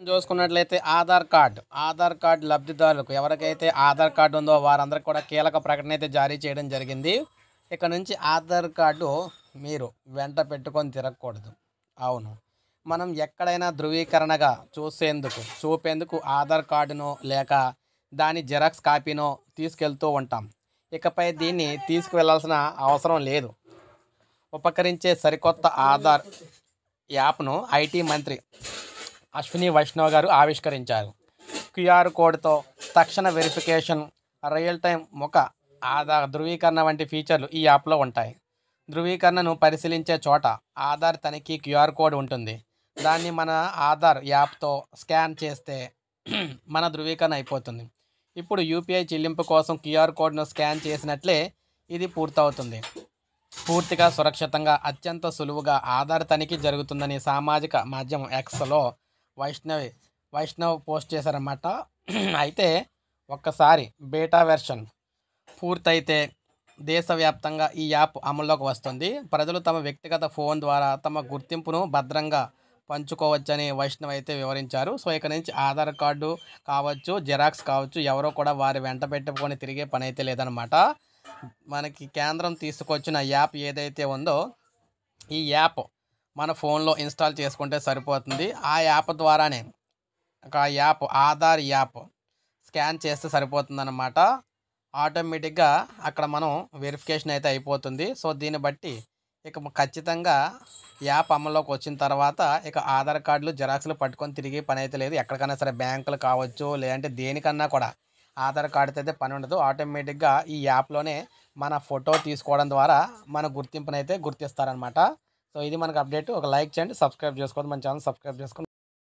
చూసుకున్నట్లయితే ఆధార్ కార్డ్ లబ్ధిదారులకు ఎవరికైతే ఆధార్ కార్డు ఉందో వారందరికీ కూడా కీలక ప్రకటన అయితే జారీ చేయడం జరిగింది. ఇక నుంచి ఆధార్ కార్డు మీరు వెంట పెట్టుకొని తిరగకూడదు. అవును, మనం ఎక్కడైనా ధృవీకరణగా చూపేందుకు ఆధార్ కార్డునో లేక దాని జిరాక్స్ కాపీనో తీసుకెళ్తూ ఉంటాం. ఇకపై దీన్ని తీసుకువెళ్లాల్సిన అవసరం లేదు. ఉపకరించే సరికొత్త ఆధార్ యాప్ను ఐటీ మంత్రి అశ్విని వైష్ణవ్ గారు ఆవిష్కరించారు. క్యూఆర్ కోడ్తో తక్షణ వెరిఫికేషన్, రియల్ టైం ముఖ ఆధార్ ధృవీకరణ వంటి ఫీచర్లు ఈ యాప్లో ఉంటాయి. ధృవీకరణను పరిశీలించే చోట ఆధార్ తనిఖీ క్యూఆర్ కోడ్ ఉంటుంది. దాన్ని మన ఆధార్ యాప్తో స్కాన్ చేస్తే మన ధృవీకరణ అయిపోతుంది. ఇప్పుడు యూపీఐ చెల్లింపు కోసం క్యూఆర్ కోడ్ను స్కాన్ చేసినట్లే ఇది పూర్తవుతుంది. పూర్తిగా సురక్షితంగా, అత్యంత సులువుగా ఆధార్ తనిఖీ జరుగుతుందని సామాజిక మాధ్యమం ఎక్స్లో వైష్ణవ్ పోస్ట్ చేశారన్నమాట. అయితే ఒక్కసారి బీటా వెర్షన్ పూర్తయితే దేశవ్యాప్తంగా ఈ యాప్ అమల్లోకి వస్తుంది. ప్రజలు తమ వ్యక్తిగత ఫోన్ ద్వారా తమ గుర్తింపును భద్రంగా పంచుకోవచ్చని వైష్ణవ్ అయితే వివరించారు. సో ఇక నుంచి ఆధార్ కార్డు కావచ్చు, జిరాక్స్ కావచ్చు, ఎవరో కూడా వారి వెంట పెట్టుకొని తిరిగే పని అయితే లేదనమాట. మనకి కేంద్రం తీసుకొచ్చిన యాప్ ఏదైతే ఉందో ఈ యాప్ మన ఫోన్లో ఇన్స్టాల్ చేసుకుంటే సరిపోతుంది. ఆ యాప్ ద్వారానే ఆధార్ యాప్ స్కాన్ చేస్తే సరిపోతుందన్నమాట. ఆటోమేటిక్గా అక్కడ మనం వెరిఫికేషన్ అయితే అయిపోతుంది. సో దీన్ని బట్టి ఇక ఖచ్చితంగా యాప్ అమల్లోకి వచ్చిన తర్వాత ఇక ఆధార్ కార్డులు జిరాక్స్లు పట్టుకొని తిరిగే పని అయితే లేదు. ఎక్కడికైనా సరే బ్యాంకులు కావచ్చు, లేదంటే దేనికన్నా కూడా ఆధార్ కార్డుతో అయితే పని ఉండదు. ఆటోమేటిక్గా ఈ యాప్లోనే మన ఫోటో తీసుకోవడం ద్వారా మన గుర్తింపునైతే గుర్తిస్తారనమాట. సో ఇది మనకు అప్డేట్. ఒక లైక్ చేయండి, సబ్స్క్రైబ్ చేసుకోండి, మన ఛానల్ సబ్స్క్రైబ్ చేసుకోండి.